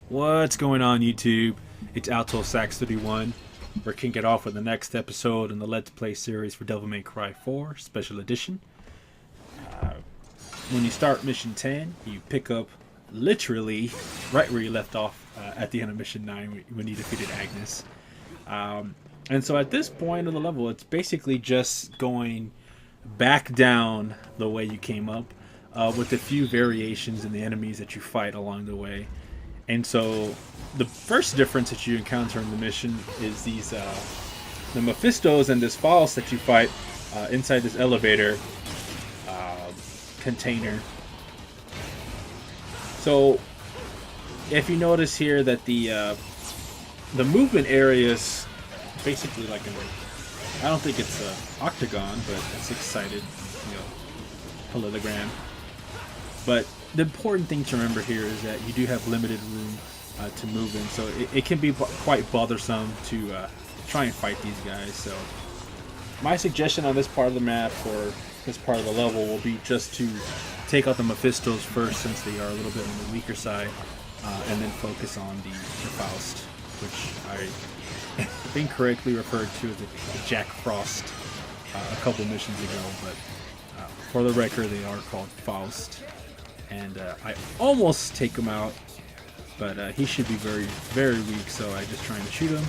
What's going on, YouTube? It's Alto Sax 31. We're kicking it off with the next episode in the Let's Play series for Devil May Cry 4 Special Edition. When you start Mission 10, you pick up literally right where you left off at the end of Mission 9 when you defeated Agnes. And so at this point of the level, it's basically just going back down the way you came up with a few variations in the enemies that you fight along the way. And so the first difference that you encounter in the mission is these the Mephistos and this Faust that you fight inside this elevator container. So if you notice here that the movement area is basically like I don't think it's an octagon, but it's six-sided, parallelogram. But the important thing to remember here is that you do have limited room to move in, so it can be quite bothersome to try and fight these guys. So my suggestion on this part of the map, or this part of the level, will be just to take out the Mephistos first, since they are a little bit on the weaker side, and then focus on the Faust, which I incorrectly referred to as the Jack Frost a couple missions ago, but for the record, they are called Faust. And I almost take him out, but he should be very, very weak, so I just trying to shoot him,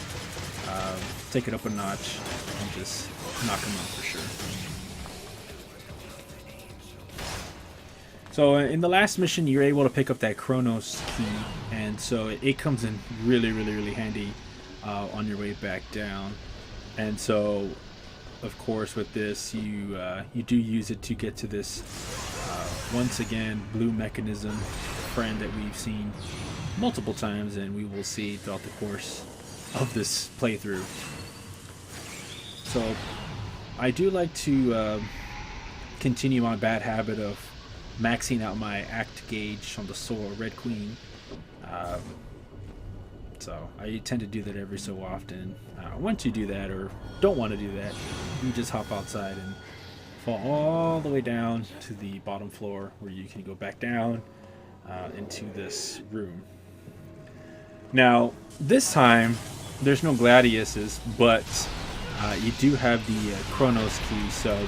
take it up a notch, and just knock him out for sure. So in the last mission, you're able to pick up that Chronos key, and so it comes in really, really, really handy on your way back down. And so, of course, with this, you do use it to get to this once again blue mechanism friend that we've seen multiple times, and we will see throughout the course of this playthrough. So I do like to continue my bad habit of maxing out my act gauge on the sword, Red Queen. So I tend to do that every so often. Once you do that, or don't want to do that, you just hop outside and fall all the way down to the bottom floor, where you can go back down into this room. Now, this time, there's no Gladiuses, but you do have the Chronos key, so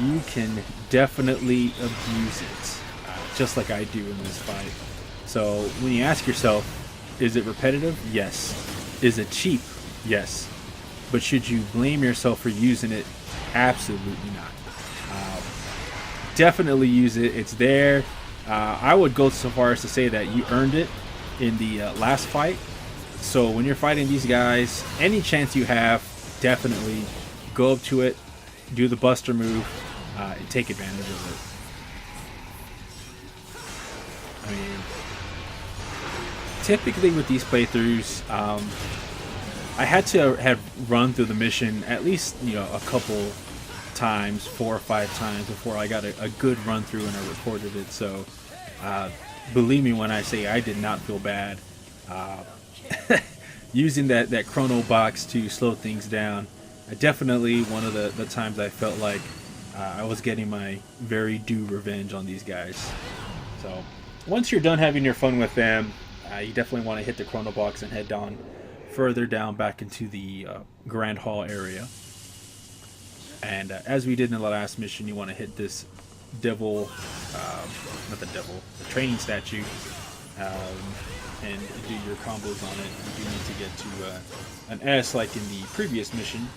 you can definitely abuse it, just like I do in this fight. So when you ask yourself, is it repetitive? Yes. Is it cheap? Yes. But should you blame yourself for using it? Absolutely not. Definitely use it. It's there. I would go so far as to say that you earned it in the last fight. So when you're fighting these guys, any chance you have, definitely go up to it, do the Buster move, and take advantage of it. I mean, typically with these playthroughs, I had to have run through the mission at least, a couple times, 4 or 5 times, before I got a good run through and I recorded it. So believe me when I say I did not feel bad using that chrono box to slow things down. Definitely one of the times I felt like I was getting my very due revenge on these guys. So once you're done having your fun with them, you definitely want to hit the chrono box and head down further down back into the Grand Hall area. And as we did in the last mission, you want to hit this devil, the training statue, and do your combos on it. You do need to get to an S like in the previous mission.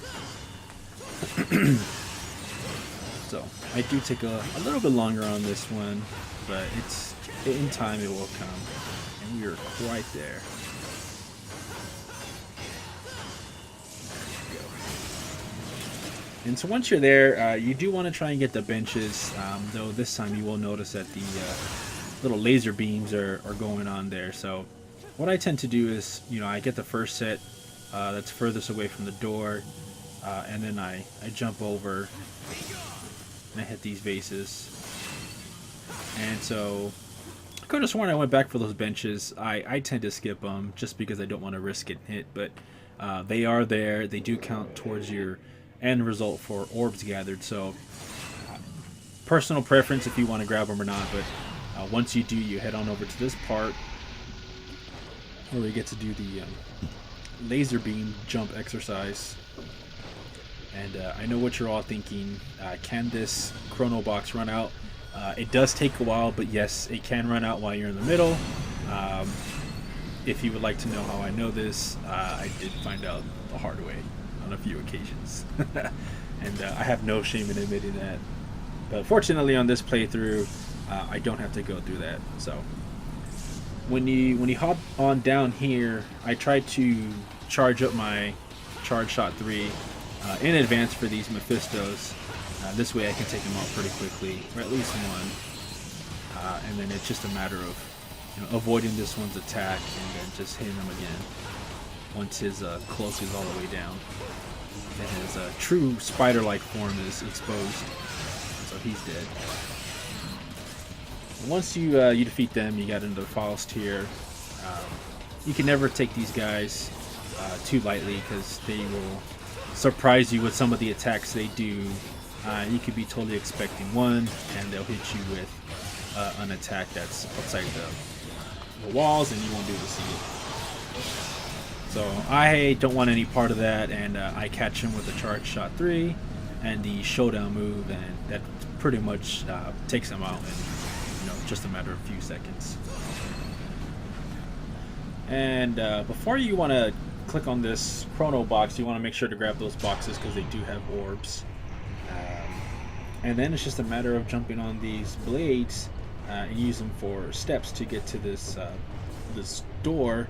So I do take a little bit longer on this one, but it's in time it will come, and we are quite there. And so once you're there, you do want to try and get the benches, though this time you will notice that the little laser beams are going on there. So what I tend to do is, I get the first set that's furthest away from the door, and then I jump over and I hit these vases. And so I could have sworn I went back for those benches. I tend to skip them just because I don't want to risk getting hit, but they are there. They do count towards your end result for orbs gathered. So personal preference if you want to grab them or not, but once you do, you head on over to this part where we get to do the laser beam jump exercise. And I know what you're all thinking. Can this Protobox run out? It does take a while, but yes, it can run out while you're in the middle. If you would like to know how I know this, I did find out the hard way on a few occasions. And I have no shame in admitting that. But fortunately on this playthrough, I don't have to go through that. So when you hop on down here, I tried to charge up my charge shot 3 in advance for these Mephistos. This way I can take them out pretty quickly, or at least one. And then it's just a matter of avoiding this one's attack and then just hitting him again once his cloak is all the way down and his true spider-like form is exposed. So he's dead. Once you defeat them, you got into the false tier. You can never take these guys too lightly because they will surprise you with some of the attacks they do. You could be totally expecting one, and they'll hit you with an attack that's outside the walls, and you won't be able to see it. So I don't want any part of that, and I catch him with the charge shot 3 and the showdown move, and that pretty much takes him out in just a matter of a few seconds. And before you want to click on this Protobox, you want to make sure to grab those boxes because they do have orbs. And then it's just a matter of jumping on these blades and use them for steps to get to this door.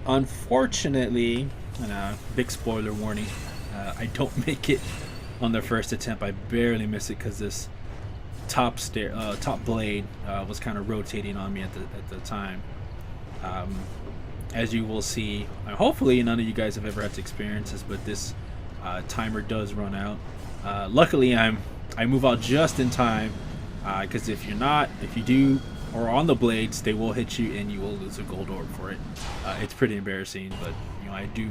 Unfortunately, and big spoiler warning, I don't make it on the first attempt. I barely miss it because this top blade was kind of rotating on me at the time. As you will see, hopefully none of you guys have ever had to experience this, but this timer does run out. Luckily, I move out just in time, because if you do or on the blades, they will hit you and you will lose a gold orb for it. It's pretty embarrassing, but I do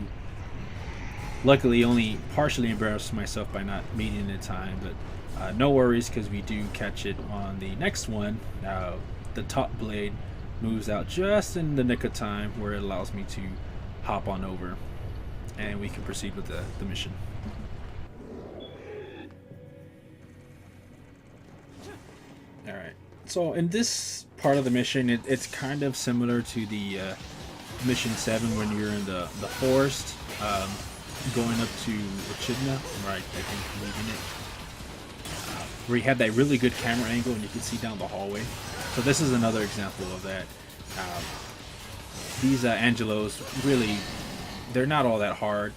luckily only partially embarrass myself by not meeting it in time. But no worries, because we do catch it on the next one. The top blade moves out just in the nick of time, where it allows me to hop on over, and we can proceed with the mission. Alright, so in this part of the mission, it's kind of similar to the mission 7 when you're in the forest, going up to Echidna, right? I think leaving it, where you have that really good camera angle and you can see down the hallway. So this is another example of that. These Angelos, really, they're not all that hard,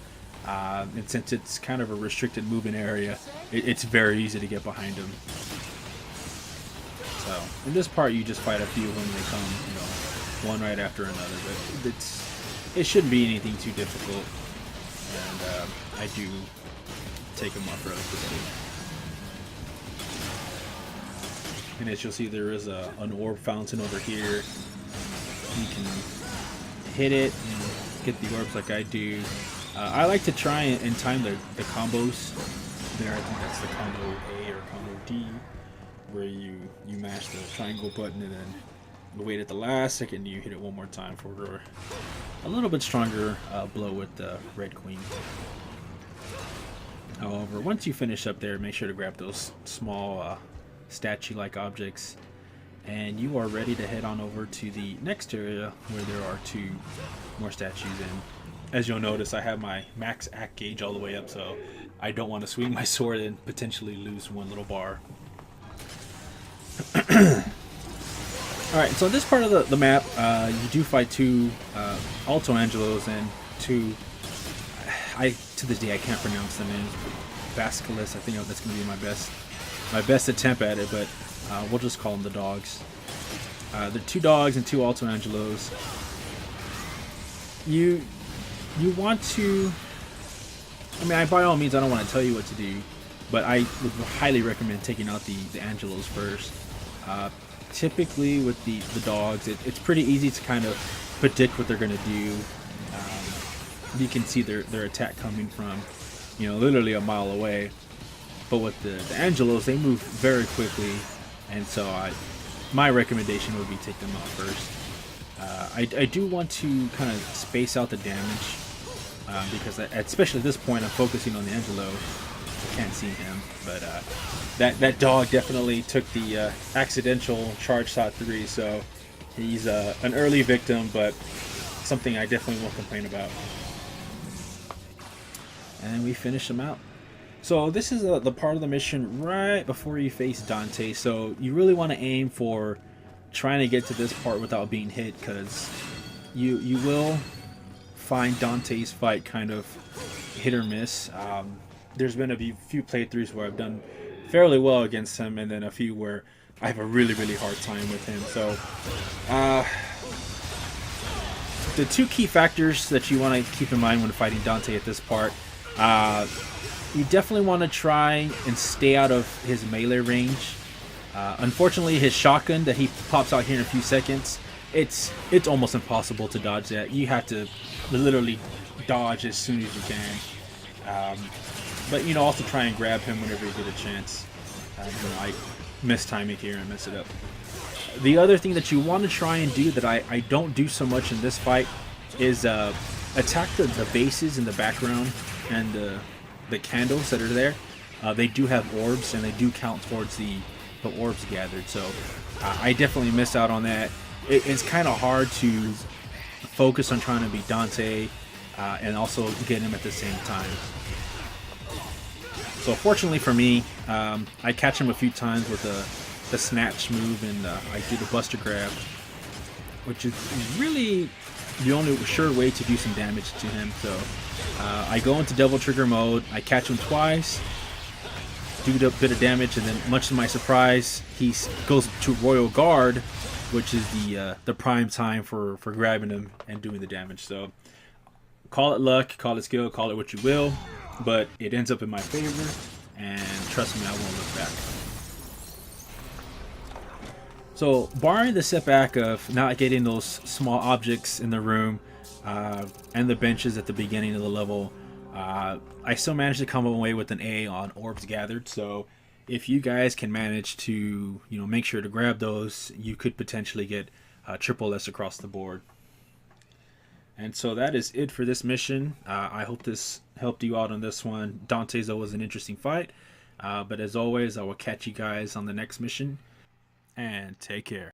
and since it's kind of a restricted moving area, it's very easy to get behind them. So in this part, you just fight a few when they come, one right after another. But it shouldn't be anything too difficult, and I do take them off relatively. And as you'll see, there is an orb fountain over here. You can hit it and get the orbs like I do. I like to try and time the combos there. I think that's the combo A or combo D, where you mash the triangle button and then you wait at the last second, you hit it one more time for a little bit stronger blow with the red queen. However, once you finish up there, make sure to grab those small statue-like objects, and you are ready to head on over to the next area where there are 2 more statues. And as you'll notice, I have my max act gauge all the way up, so I don't want to swing my sword and potentially lose one little bar. Alright, so in this part of the map, you do fight 2 Alto Angelos and 2, to this day I can't pronounce the names, Basilisk. I think that's going to be my best attempt at it, but we'll just call them the dogs. They're 2 dogs and 2 Alto Angelos. You want to, by all means, I don't want to tell you what to do, but I would highly recommend taking out the Angelos first. Typically with the dogs, it's pretty easy to kind of predict what they're going to do. You can see their attack coming from, literally a mile away. But with the Angelos, they move very quickly, and so my recommendation would be take them out first. I do want to kind of space out the damage because especially at this point I'm focusing on the Angelo. I can't see him, but that dog definitely took the accidental charge shot 3, so he's an early victim, but something I definitely won't complain about. And we finish him out. So this is the part of the mission right before you face Dante, so you really want to aim for trying to get to this part without being hit, because you will find Dante's fight kind of hit or miss. There's been a few playthroughs where I've done fairly well against him, and then a few where I have a really hard time with him. So the two key factors that you want to keep in mind when fighting Dante at this part, you definitely want to try and stay out of his melee range. Unfortunately, his shotgun that he pops out here in a few seconds, it's almost impossible to dodge that. You have to literally dodge as soon as you can. But also try and grab him whenever you get a chance. I miss timing here and mess it up. The other thing that you want to try and do that I don't do so much in this fight is attack the bases in the background and the candles that are there. They do have orbs, and they do count towards the orbs gathered, so I definitely missed out on that. It's kind of hard to focus on trying to beat Dante and also get him at the same time. So fortunately for me, I catch him a few times with the snatch move, and I do the buster grab, which is really the only sure way to do some damage to him. So I go into double trigger mode, I catch him twice, do a bit of damage, and then much to my surprise, he goes to Royal Guard, which is the prime time for grabbing him and doing the damage. So call it luck, call it skill, call it what you will, but it ends up in my favor, and trust me, I won't look back. So barring the setback of not getting those small objects in the room and the benches at the beginning of the level, I still managed to come away with an A on orbs gathered. So if you guys can manage to make sure to grab those, you could potentially get triple S across the board. And so that is it for this mission. I hope this helped you out on this one. Dante's always an interesting fight, but as always, I will catch you guys on the next mission, and take care.